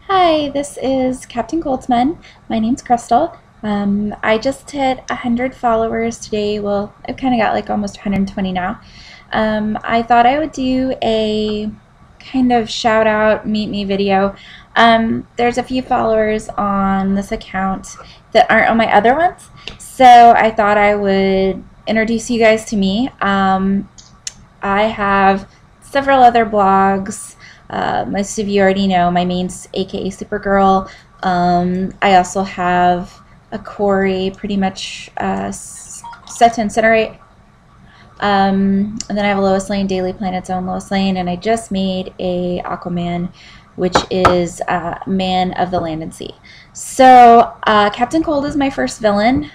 Hi, this is Captain Goldsman. My name's Crystal. I just hit 100 followers today. Well, I've kind of got like almost 120 now. I thought I would do a kind of shout out, meet me video. There's a few followers on this account that aren't on my other ones, so I thought I would introduce you guys to me. I have several other blogs. Most of you already know my main's aka Supergirl. I also have a Corey pretty much set to incinerate. And then I have a Lois Lane Daily Planet's own Lois Lane, and I just made a Aquaman, which is Man of the Land and Sea. So Captain Cold is my first villain.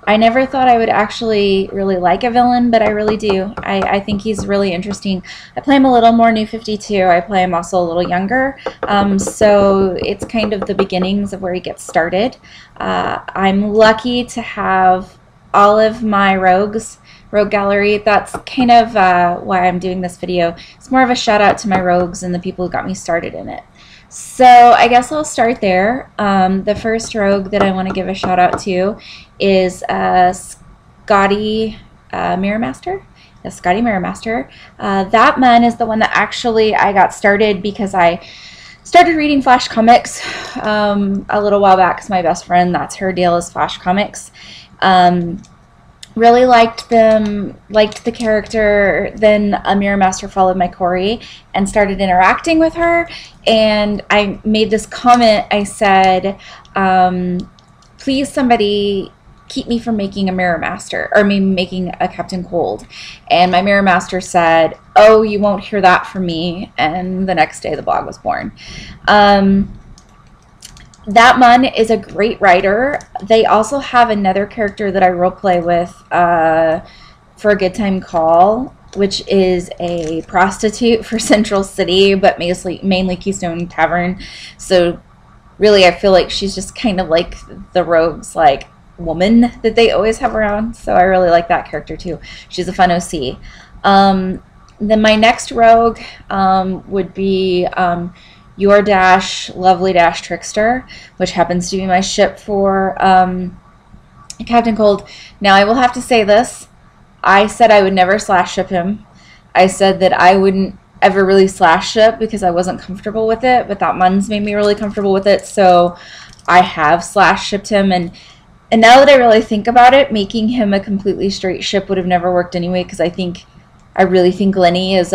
I never thought I would actually really like a villain, but I really do. I think he's really interesting. I play him a little more New 52. I play him also a little younger. So it's kind of the beginnings of where he gets started. I'm lucky to have all of my rogue gallery. That's kind of why I'm doing this video. It's more of a shout out to my rogues and the people who got me started in it. So I guess I'll start there. The first rogue that I want to give a shout out to is Scotty Mirrormaster. Yes, Scotty Mirrormaster. That man is the one that actually I got started because I started reading Flash comics a little while back because my best friend, that's her deal, is Flash comics. Really liked them, liked the character. Then a Mirrormaster followed my Corey and started interacting with her, and I made this comment. I said, please somebody keep me from making a Mirrormaster, or maybe making a Captain Cold. And my Mirrormaster said, oh, you won't hear that from me. And the next day the blog was born. That Mun is a great writer. They also have another character that I roleplay with for a Good Time Call, which is a prostitute for Central City, but mainly Keystone Tavern. So really, I feel like she's just kind of like the rogues, like woman that they always have around. So I really like that character too. She's a fun OC. Then my next rogue would be Your Dash, Lovely Dash Trickster, which happens to be my ship for Captain Cold. Now, I will have to say this. I said I would never slash ship him. I said that I wouldn't ever really slash ship because I wasn't comfortable with it, but that Mun's made me really comfortable with it, so I have slash shipped him. And now that I really think about it, making him a completely straight ship would have never worked anyway, because I really think Lenny is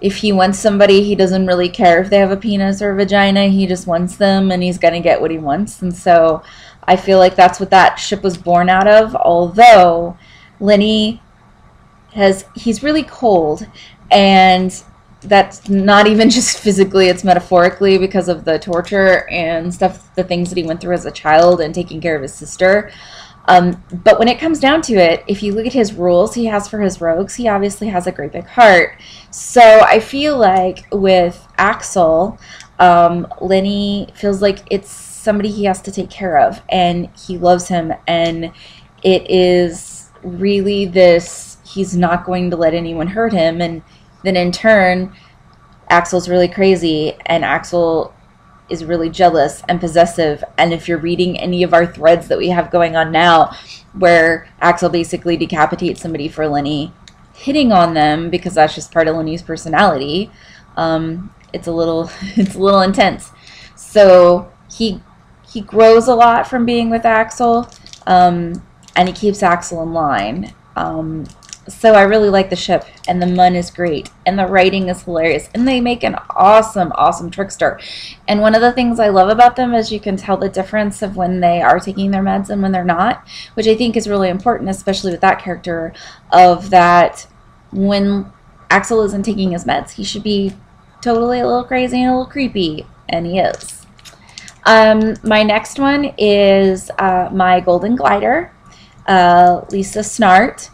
if he wants somebody, he doesn't really care if they have a penis or a vagina. He just wants them, and he's going to get what he wants. And so I feel like that's what that ship was born out of. Although Lenny he's really cold, and that's not even just physically, it's metaphorically because of the torture and stuff, the things that he went through as a child and taking care of his sister. But when it comes down to it, if you look at his rules he has for his rogues, he obviously has a great big heart. So I feel like with Axel, Lenny feels like it's somebody he has to take care of, and he loves him, and it is really this, he's not going to let anyone hurt him. And then in turn, Axel's really crazy, and Axel is really jealous and possessive. And if you're reading any of our threads that we have going on now, where Axel basically decapitates somebody for Lenny hitting on them, because that's just part of Lenny's personality, it's a little intense. So he grows a lot from being with Axel, and he keeps Axel in line. So I really like the ship, and the Mun is great, and the writing is hilarious, and they make an awesome trickster. And one of the things I love about them is you can tell the difference of when they are taking their meds and when they're not, which I think is really important, especially with that character, of that when Axel isn't taking his meds, he should be totally a little crazy and a little creepy, and he is. My next one is my Golden Glider, Lisa Snart,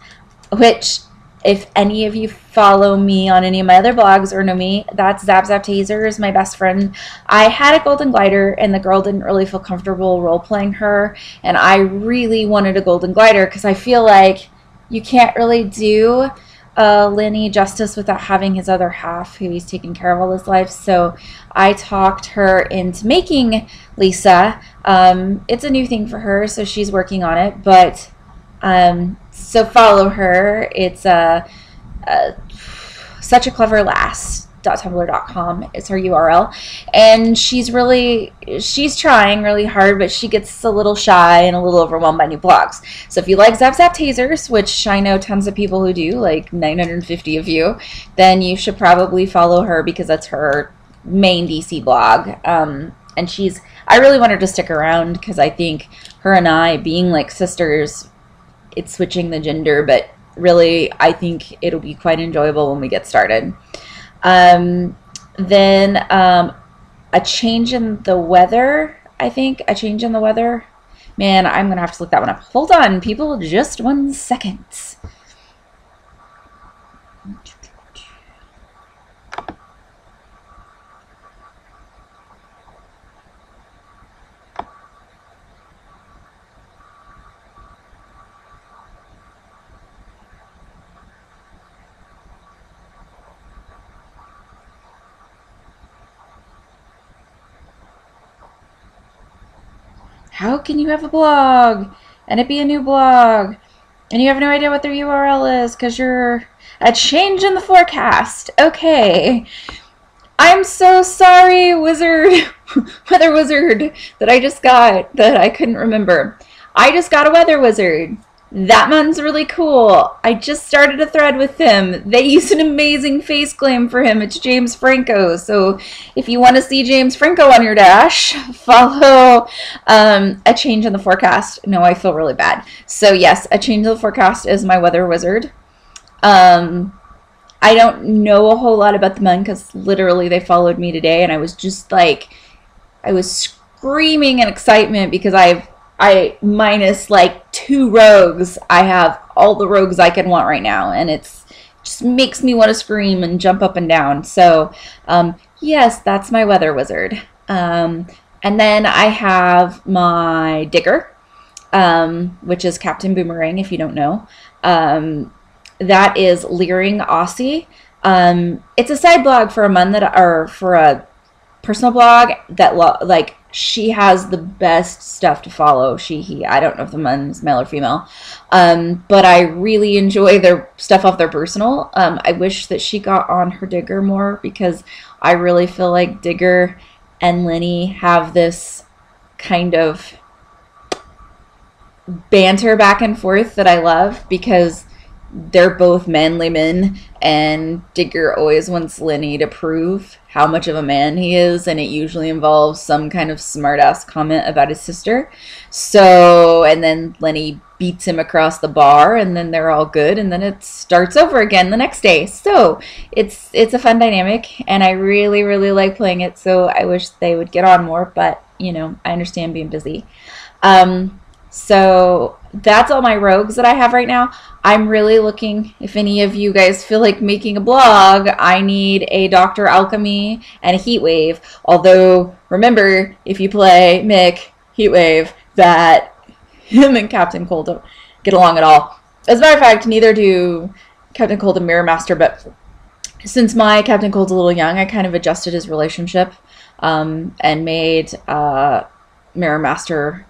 which, if any of you follow me on any of my other blogs or know me, that's Zap Zap Taser is my best friend. I had a Golden Glider, and the girl didn't really feel comfortable role-playing her, and I really wanted a Golden Glider because I feel like you can't really do Lenny justice without having his other half, who he's taken care of all his life. So I talked her into making Lisa. It's a new thing for her, so she's working on it. But so follow her. It's such a clever lass.tumblr.com is her URL, and she's trying really hard, but she gets a little shy and a little overwhelmed by new blogs. So if you like Zap Zap Tasers, which I know tons of people who do, like 950 of you, then you should probably follow her, because that's her main DC blog. And I really want her to stick around, because I think her and I, being like sisters, it's switching the gender, but really I think it'll be quite enjoyable when we get started. Then a change in the weather, I think. A change in the weather. Man, I'm going to have to look that one up. Hold on, people, just 1 second. How can you have a blog and it be a new blog and you have no idea what their URL is because you're a change in the forecast? Okay. I'm so sorry, Weather Wizard, that I just got that I couldn't remember. I just got a Weather Wizard. That man's really cool. I just started a thread with him. They used an amazing face claim for him. It's James Franco. So if you want to see James Franco on your dash, follow A Change in the Forecast. No, I feel really bad. So yes, A Change in the Forecast is my Weather Wizard. I don't know a whole lot about the men because literally they followed me today, and I was just like, I was screaming in excitement because I minus like 2 rogues. I have all the rogues I can want right now, and it's just makes me want to scream and jump up and down. So yes, that's my Weather Wizard. And then I have my Digger, which is Captain Boomerang, if you don't know. That is Leering Aussie. It's a side blog for a Mun that, or for a personal blog that like she has the best stuff to follow. She, he, I don't know if the Mun's male or female, but I really enjoy their stuff off their personal. I wish that she got on her Digger more because I really feel like Digger and Lenny have this kind of banter back and forth that I love because they're both manly men, and Digger always wants Lenny to prove how much of a man he is, and it usually involves some kind of smart-ass comment about his sister. So, and then Lenny beats him across the bar, and then they're all good, and then it starts over again the next day. So, it's a fun dynamic, and I really, really like playing it, so I wish they would get on more, but, you know, I understand being busy. So that's all my rogues that I have right now. I'm really looking, if any of you guys feel like making a blog, I need a Dr. Alchemy and a Heatwave. Although, remember, if you play Mick Heatwave, that him and Captain Cold don't get along at all. As a matter of fact, neither do Captain Cold and Mirror Master, but since my Captain Cold's a little young, I kind of adjusted his relationship and made Mirror Master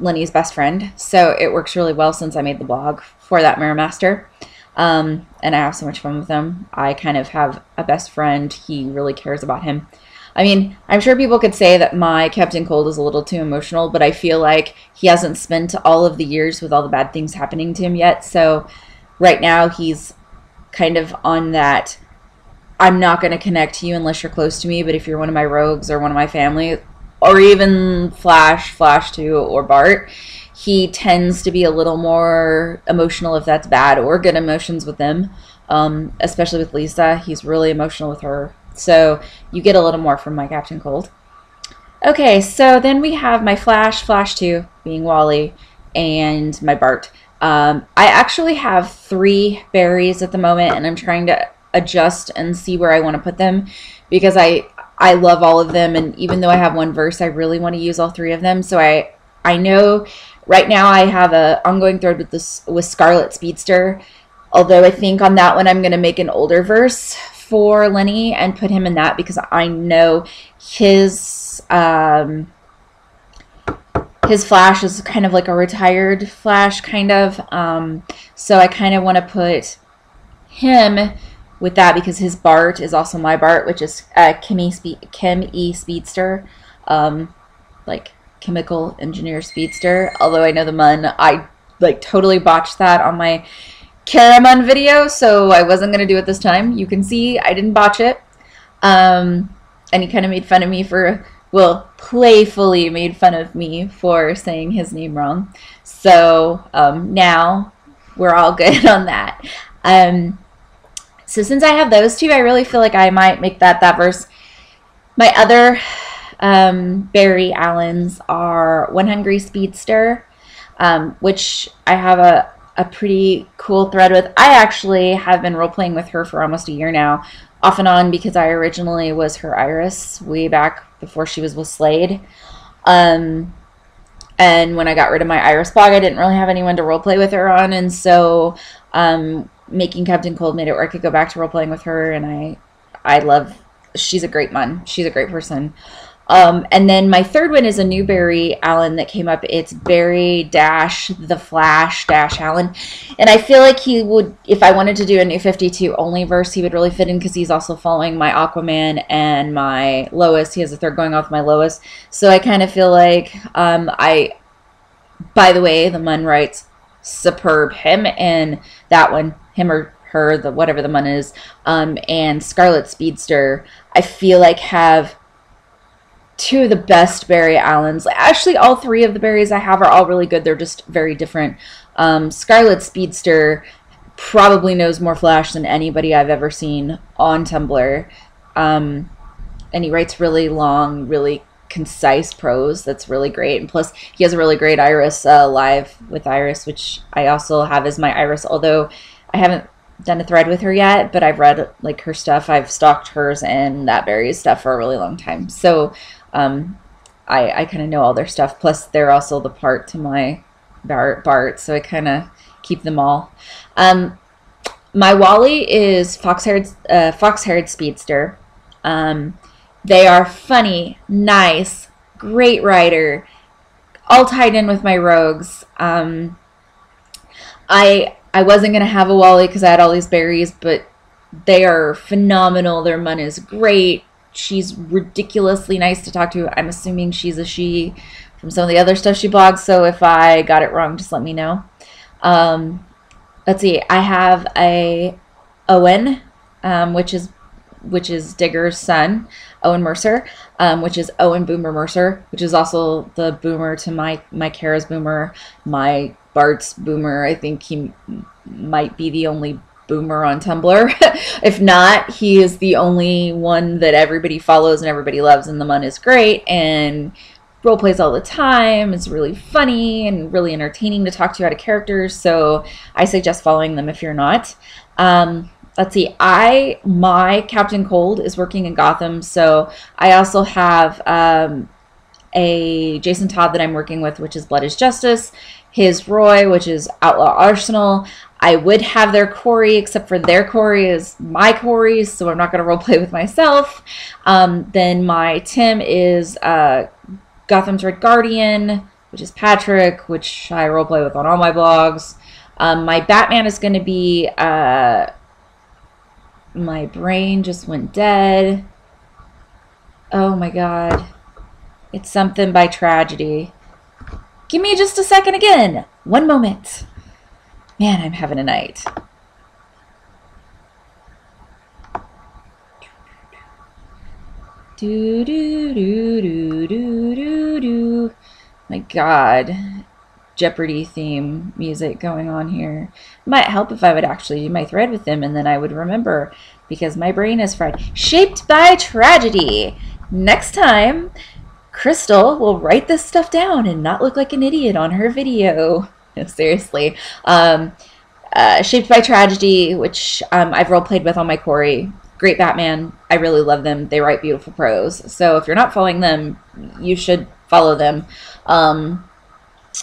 Lenny's best friend. So it works really well since I made the blog for that Mirror Master. And I have so much fun with him. I kind of have a best friend. He really cares about him. I mean, I'm sure people could say that my Captain Cold is a little too emotional, but I feel like he hasn't spent all of the years with all the bad things happening to him yet. So right now he's kind of on that, I'm not going to connect to you unless you're close to me, but if you're one of my rogues or one of my family, or even Flash 2, or Bart, he tends to be a little more emotional if that's bad or good emotions with them. Especially with Lisa, he's really emotional with her. So you get a little more from my Captain Cold. Okay, so then we have my Flash 2, being Wally, and my Bart. I actually have 3 berries at the moment, and I'm trying to adjust and see where I want to put them because I love all of them, and even though I have 1 verse, I really want to use all 3 of them. So I know right now I have a ongoing thread with Scarlet Speedster, Although I think on that one I'm going to make an older verse for Lenny and put him in that because I know his Flash is kind of like a retired Flash, kind of. So I kind of want to put him with that because his Bart is also my Bart, which is Kim E. Speedster, like chemical engineer Speedster. Although I know the Mun, I like totally botched that on my Karamun video, so I wasn't going to do it this time. You can see I didn't botch it. And he kind of made fun of me for, well, playfully made fun of me for saying his name wrong. So now we're all good on that. So since I have those two, I really feel like I might make that verse. My other Barry Allens are One Hungry Speedster, which I have a pretty cool thread with. I actually have been role-playing with her for almost a year now, off and on, because I originally was her Iris way back before she was with Slade. And when I got rid of my Iris blog, I didn't really have anyone to role-play with her on, and so making Captain Cold made it where I could go back to role-playing with her, and I love, she's a great Mun. She's a great person. And then my third one is a new Barry Allen that came up. It's Barry the Flash Allen. And I feel like he would, if I wanted to do a New 52 only verse, he would really fit in because he's also following my Aquaman and my Lois. He has a third going off my Lois. So I kind of feel like, by the way, the Mun writes superb. Him and that one, him or her, whatever the Mun is, and Scarlet Speedster, I feel like have two of the best Barry Allens. Actually, all three of the Barrys I have are all really good. They're just very different. Scarlet Speedster probably knows more Flash than anybody I've ever seen on Tumblr. And he writes really long, really concise prose that's really great. And plus, he has a really great Iris live with Iris, which I also have as my Iris, although I haven't done a thread with her yet, but I've read like her stuff. I've stalked hers and that Barry's stuff for a really long time. So I kind of know all their stuff. Plus, they're also the part to my Bart, so I kind of keep them all. My Wally is fox-haired Speedster. They are funny, nice, great writer, all tied in with my rogues. I wasn't going to have a Wally because I had all these berries, but they are phenomenal. Their Mun is great. She's ridiculously nice to talk to. I'm assuming she's a she from some of the other stuff she blogs, so if I got it wrong, just let me know. Let's see. I have a Owen, which is Digger's son, Owen Mercer, which is Owen Boomer Mercer, which is also the boomer to my Kara's boomer, my Bart's boomer. I think he might be the only boomer on Tumblr. If not, he is the only one that everybody follows and everybody loves, and the Mun is great and role plays all the time. It's really funny and really entertaining to talk to out of characters, so I suggest following them if you're not. Let's see, my Captain Cold is working in Gotham, so I also have a Jason Todd that I'm working with, which is Blood is Justice, his Roy, which is Outlaw Arsenal. I would have their Corey, except for their Corey is my Corey, so I'm not going to roleplay with myself. Then my Tim is Gotham's Red Guardian, which is Patrick, which I roleplay with on all my blogs. My Batman is going to be... my brain just went dead. Oh my god. It's something by Tragedy. Give me just a second again. One moment. Man, I'm having a night. Do do do do do do do. My god. Jeopardy theme music going on here. It might help if I would actually do my thread with them and then I would remember, because my brain is fried. Shaped by Tragedy. Next time, Crystal will write this stuff down and not look like an idiot on her video. No, seriously. Shaped by Tragedy, which I've roleplayed with on my Corey. Great Batman. I really love them. They write beautiful prose. So if you're not following them, you should follow them.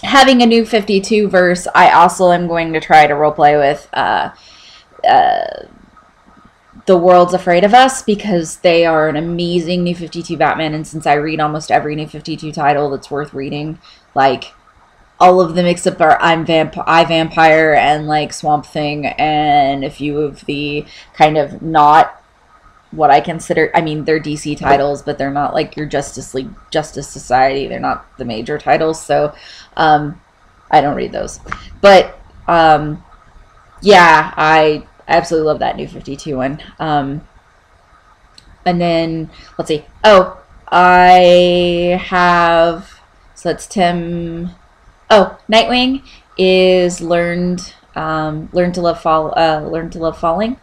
Having a New 52 verse, I also am going to try to roleplay with The World's Afraid of Us, because they are an amazing New 52 Batman, and since I read almost every New 52 title that's worth reading, like, all of them except for I Vampire and, like, Swamp Thing, and a few of the kind of not what I consider, I mean, they're DC titles, but they're not like your Justice League, Justice Society, they're not the major titles, so, I don't read those. But, yeah, I absolutely love that New 52 one. And then, let's see. Oh, I have, so that's Tim. Oh, Nightwing is Learn to Love Falling.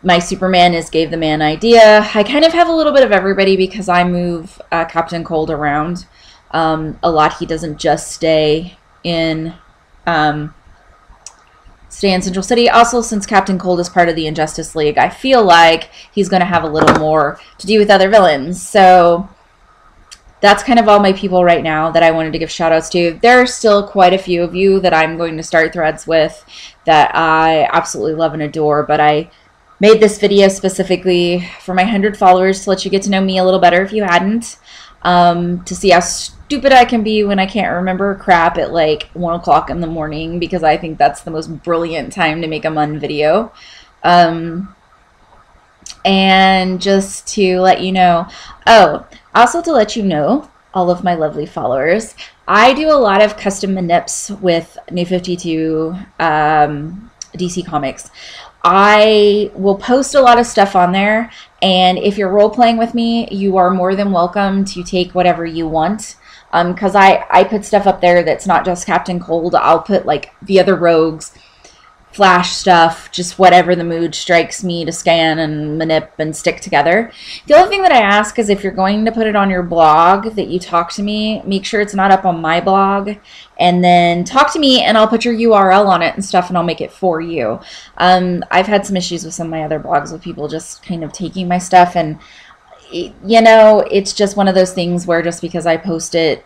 My Superman is Gave the Man Idea. I kind of have a little bit of everybody because I move Captain Cold around a lot. He doesn't just stay in Central City. Also, since Captain Cold is part of the Injustice League, I feel like he's going to have a little more to do with other villains. So that's kind of all my people right now that I wanted to give shout outs to. There are still quite a few of you that I'm going to start threads with that I absolutely love and adore, but I made this video specifically for my 100 followers to let you get to know me a little better if you hadn't, to see how stupid I can be when I can't remember crap at like 1 o'clock in the morning, because I think that's the most brilliant time to make a MUN video. And just to let you know, oh, also to let you know, all of my lovely followers, I do a lot of custom manips with New 52 DC Comics. I will post a lot of stuff on there, and if you're role-playing with me, you are more than welcome to take whatever you want, because I put stuff up there that's not just Captain Cold. I'll put, like, the other rogues, Flash stuff, just whatever the mood strikes me to scan and manip and stick together. The only thing that I ask is if you're going to put it on your blog that you talk to me, make sure it's not up on my blog, and then talk to me and I'll put your URL on it and stuff and I'll make it for you. I've had some issues with some of my other blogs with people just kind of taking my stuff, and you know, it's just one of those things where just because I post it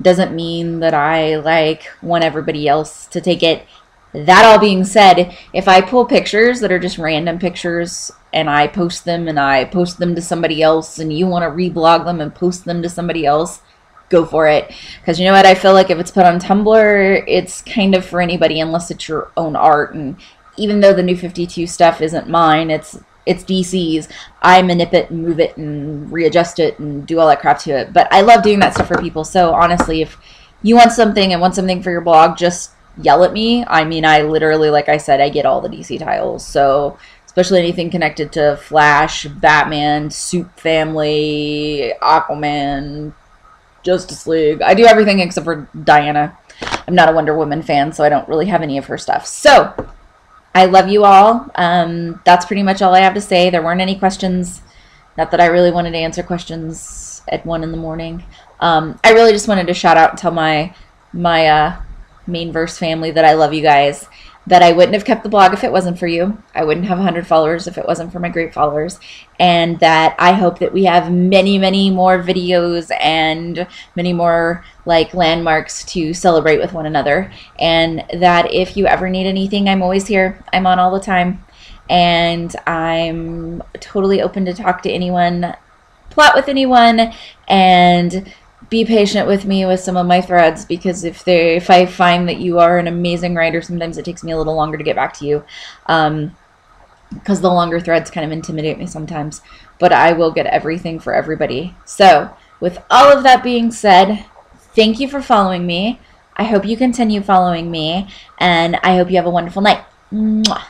doesn't mean that I like want everybody else to take it. That all being said, if I pull pictures that are just random pictures and I post them to somebody else and you want to reblog them and post them to somebody else, go for it. Because you know what? I feel like if it's put on Tumblr, it's kind of for anybody unless it's your own art. And even though the New 52 stuff isn't mine, it's DC's, I manip it and move it and readjust it and do all that crap to it. But I love doing that stuff for people. So honestly, if you want something and want something for your blog, just yell at me. I mean, I literally, like I said, I get all the DC titles, so especially anything connected to Flash, Batman, Soup Family, Aquaman, Justice League. I do everything except for Diana. I'm not a Wonder Woman fan, so I don't really have any of her stuff. So I love you all. That's pretty much all I have to say. There weren't any questions. Not that I really wanted to answer questions at 1 in the morning. I really just wanted to shout out and tell my Mainverse family that I love you guys, that I wouldn't have kept the blog if it wasn't for you. I wouldn't have 100 followers if it wasn't for my great followers, and that I hope that we have many, many more videos and many more like landmarks to celebrate with one another, and that if you ever need anything, I'm always here. I'm on all the time, and I'm totally open to talk to anyone, plot with anyone, and be patient with me with some of my threads, because if I find that you are an amazing writer, sometimes it takes me a little longer to get back to you, because the longer threads kind of intimidate me sometimes, but I will get everything for everybody. So with all of that being said, thank you for following me. I hope you continue following me, and I hope you have a wonderful night. Mwah.